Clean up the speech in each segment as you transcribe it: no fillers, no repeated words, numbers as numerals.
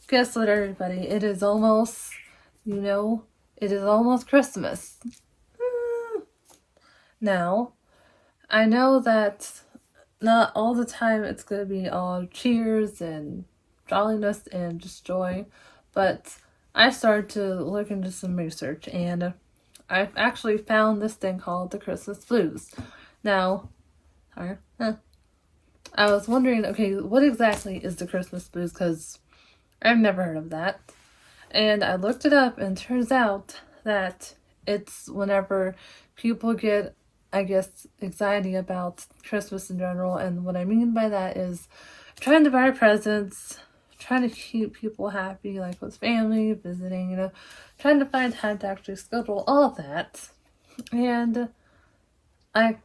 Guess what, everybody? It is almost, it is almost Christmas. Now, I know that not all the time it's going to be all cheers and jolliness and just joy, but I started to look into some research and I've actually found this thing called the Christmas blues. Now, I was wondering, okay, what exactly is the Christmas blues? Because I've never heard of that. And I looked it up, and it turns out that it's whenever people get, I guess, anxiety about Christmas in general. And what I mean by that is trying to buy presents, trying to keep people happy, like with family, visiting, trying to find time to actually schedule all of that. And I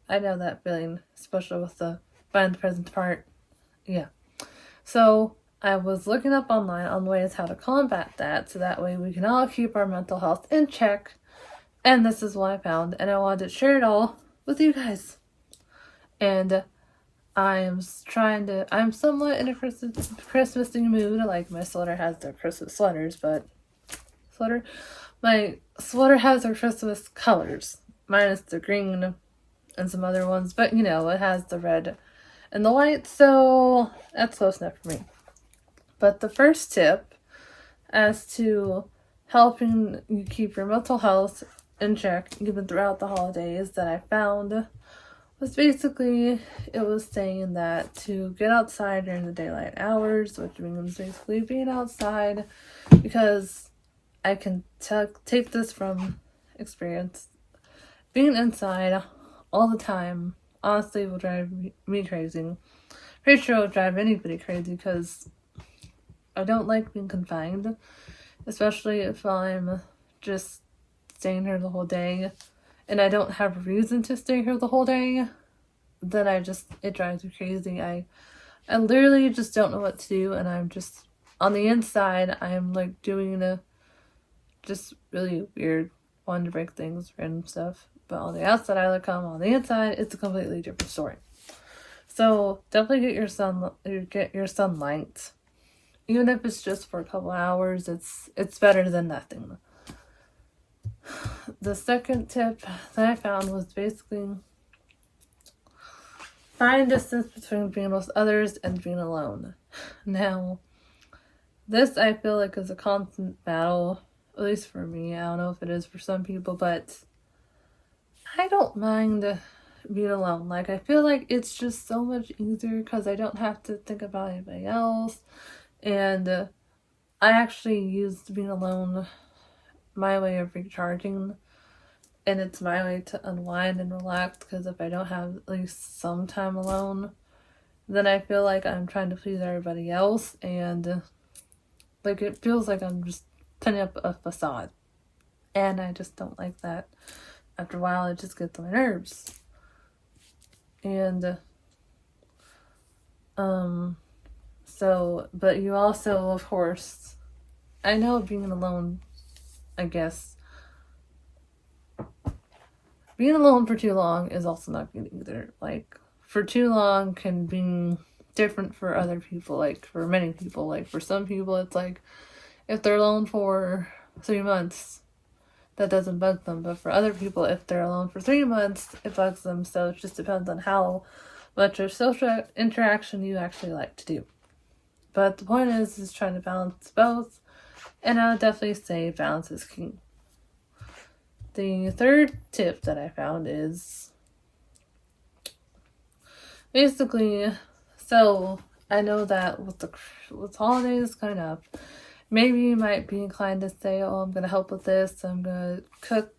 know that feeling, especially with the find the presents part. Yeah. So I was looking up online on ways how to combat that, so that way we can all keep our mental health in check. And this is what I found, and I wanted to share it all with you guys. And I'm somewhat in a Christmas mood. Like, my sweater has their Christmas sweaters, but my sweater has their Christmas colors, minus the green and some other ones, but it has the red and the white, so that's close enough for me. But the first tip as to helping you keep your mental health in check even throughout the holidays that I found was basically, it was saying that to get outside during the daylight hours, which means basically being outside, because I can take this from experience. Being inside all the time honestly will drive me crazy. Pretty sure it'll drive anybody crazy because I don't like being confined, especially if I'm just staying here the whole day and I don't have a reason to stay here the whole day. Then it drives me crazy. I literally just don't know what to do, and I'm just on the inside. I'm like doing just really weird, wanting to break things, random stuff. But on the outside, I look calm. On the inside, it's a completely different story. So definitely get your sunlight. Even if it's just for a couple hours, it's better than nothing. The second tip that I found was basically find distance between being with others and being alone. Now, this I feel like is a constant battle, at least for me. I don't know if it is for some people, but I don't mind being alone. Like, I feel like it's just so much easier because I don't have to think about anybody else. And I actually used being alone my way of recharging, and it's my way to unwind and relax, because if I don't have at least some time alone, then I feel like I'm trying to please everybody else, and like it feels like I'm just putting up a facade, and I just don't like that. After a while, it just gets on my nerves. And but you also, of course, I know being alone, I guess, being alone for too long is also not good either. Like, for too long can be different for other people, like for many people. Like, for some people, it's like if they're alone for 3 months, that doesn't bug them. But for other people, if they're alone for 3 months, it bugs them. So it just depends on how much of social interaction you actually like to do. But the point is trying to balance both. And I would definitely say balance is key. The third tip that I found is basically, so I know that with holidays coming up, maybe you might be inclined to say, oh, I'm going to help with this. I'm going to cook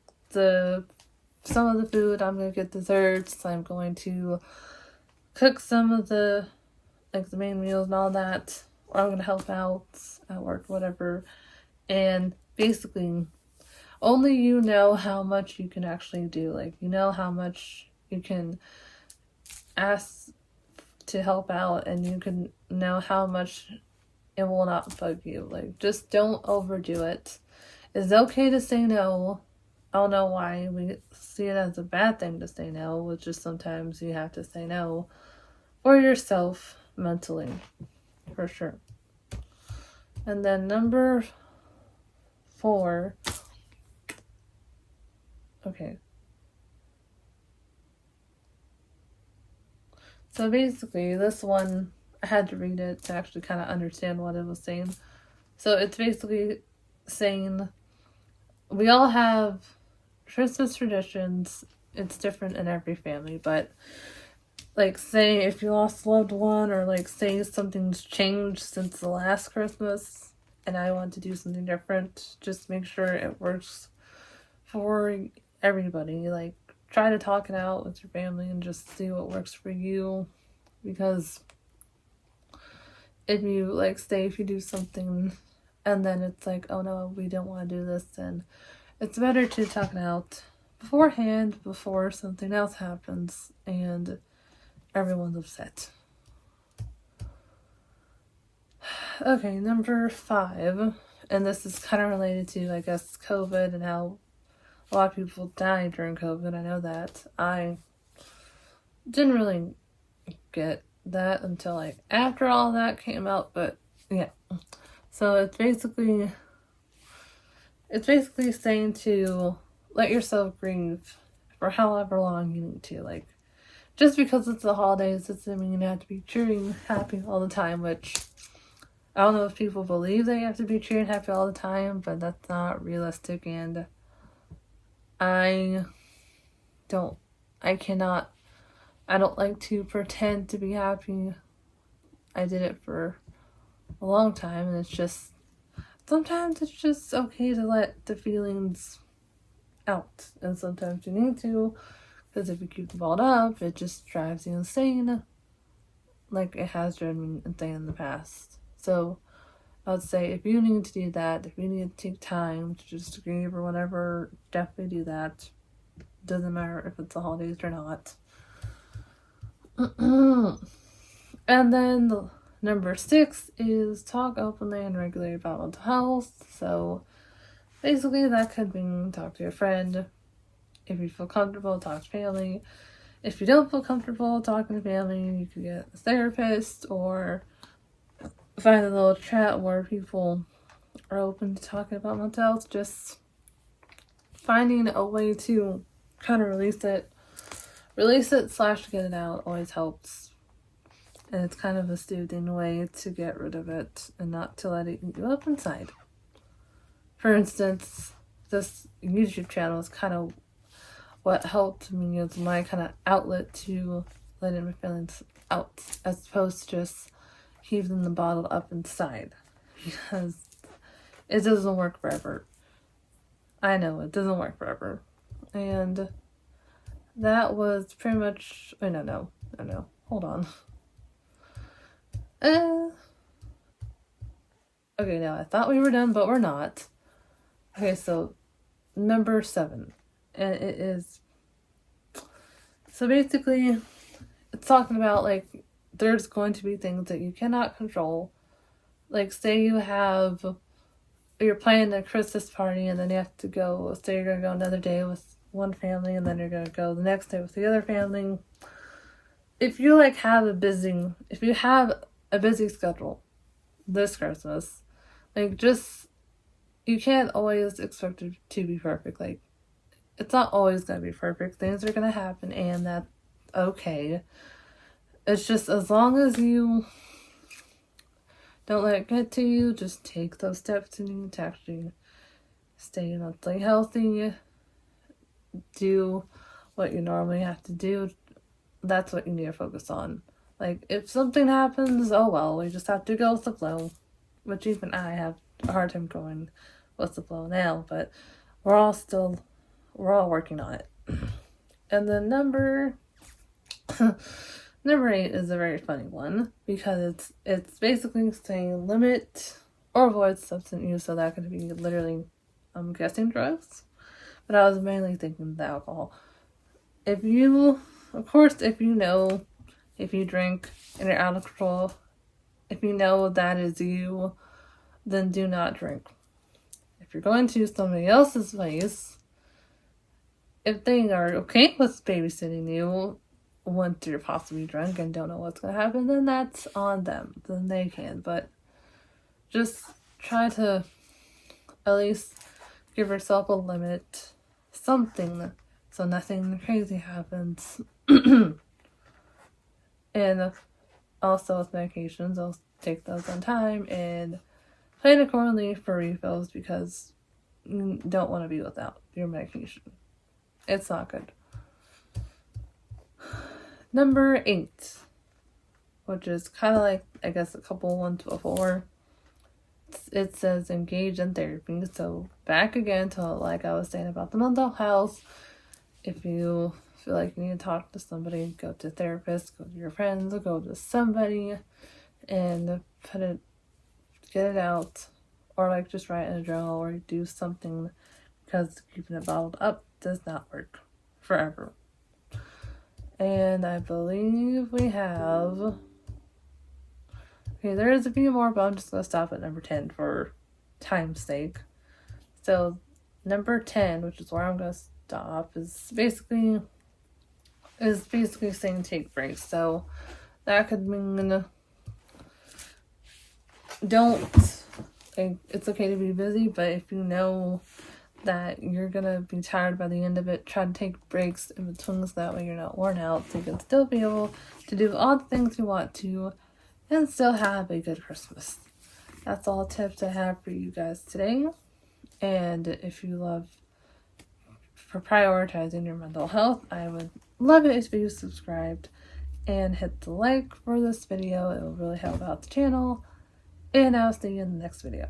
some of the food. I'm going to get desserts. I'm going to cook some of the main meals and all that. Or I'm going to help out at work, whatever. And basically, only you know how much you can actually do. Like, you know how much you can ask to help out, and you can know how much it will not bug you. Like, just don't overdo it. It's okay to say no. I don't know why we see it as a bad thing to say no, which is sometimes you have to say no for yourself mentally, for sure. And then number 4. Okay. So basically, this one, I had to read it to actually kind of understand what it was saying. So it's basically saying we all have Christmas traditions. It's different in every family, but like, say if you lost a loved one, or like say something's changed since the last Christmas and I want to do something different, just make sure it works for everybody. Like, try to talk it out with your family and just see what works for you, because if you, like, say if you do something and then it's like, oh no, we don't want to do this, then it's better to talk it out beforehand, before something else happens and everyone's upset. Okay, number 5, and this is kind of related to, I guess, COVID and how a lot of people died during COVID. I know that. I didn't really get that until like after all that came out, but yeah. So it's basically saying to let yourself grieve for however long you need to. Like, just because it's the holidays doesn't mean you have to be cheering happy all the time, which I don't know if people believe they have to be cheering happy all the time, but that's not realistic, and I don't like to pretend to be happy. I did it for a long time, and it's just, sometimes it's just okay to let the feelings out, and sometimes you need to, because if you keep them balled up, it just drives you insane, like it has driven me insane in the past. So I would say, if you need to do that, if you need to take time to just grieve or whatever, definitely do that. Doesn't matter if it's the holidays or not. And then number 6 is talk openly and regularly about mental health. So basically that could mean talk to your friend. If you feel comfortable, talk to family. If you don't feel comfortable talking to family, you could get a therapist, or find a little chat where people are open to talking about mental health. Just finding a way to kind of release it / get it out always helps. And it's kind of a soothing way to get rid of it and not to let it eat you up inside. For instance, this YouTube channel is kind of what helped me as my kind of outlet to letting my feelings out, as opposed to just keeping them bottled up inside, because it doesn't work forever. I know it doesn't work forever. And that was pretty much, no, hold on. Okay, now I thought we were done, but we're not. Okay, so number 7, and it is, so basically it's talking about, like, there's going to be things that you cannot control. Like, say you're planning a Christmas party, and then you have to go, say you're going to go another day with one family, and then you're going to go the next day with the other family. If you have a busy schedule this Christmas, you can't always expect it to be perfect. Like, it's not always going to be perfect. Things are going to happen, and that's okay. It's just, as long as you don't let it get to you, just take those steps you need to actually stay mentally healthy. Do what you normally have to do. That's what you need to focus on. Like, if something happens, oh well, we just have to go with the flow. Which even I have a hard time going with the flow now, but we're all working on it. And then number 8 is a very funny one, because it's basically saying limit or avoid substance use. So that could be literally, I'm guessing, drugs, but I was mainly thinking the alcohol. If you drink and you're out of control, if you know that is you, then do not drink. If you're going to somebody else's place, if they are okay with babysitting you once you're possibly drunk and don't know what's going to happen, then that's on them. Then they can. But just try to at least give yourself a limit, something, so nothing crazy happens. And also with medications, I'll take those on time and plan accordingly for refills because you don't want to be without your medication. It's not good. Number 8, which is kind of like, I guess, a couple ones before. It says engage in therapy. So back again to like I was saying about the mental health. If you feel like you need to talk to somebody, go to a therapist, go to your friends, or go to somebody and get it out. Or like just write in a journal or do something, because keeping it bottled up does not work forever. And I believe we have... Okay, there is a few more, but I'm just going to stop at number 10 for time's sake. So, number 10, which is where I'm going to stop, is basically saying take breaks. So, that could mean it's okay to be busy, but if you know that you're going to be tired by the end of it, try to take breaks in between so that way you're not worn out, so you can still be able to do all the things you want to and still have a good Christmas. That's all tips I have for you guys today. And if you love for prioritizing your mental health, I would love it if you subscribed and hit the like for this video. It will really help out the channel. And I'll see you in the next video.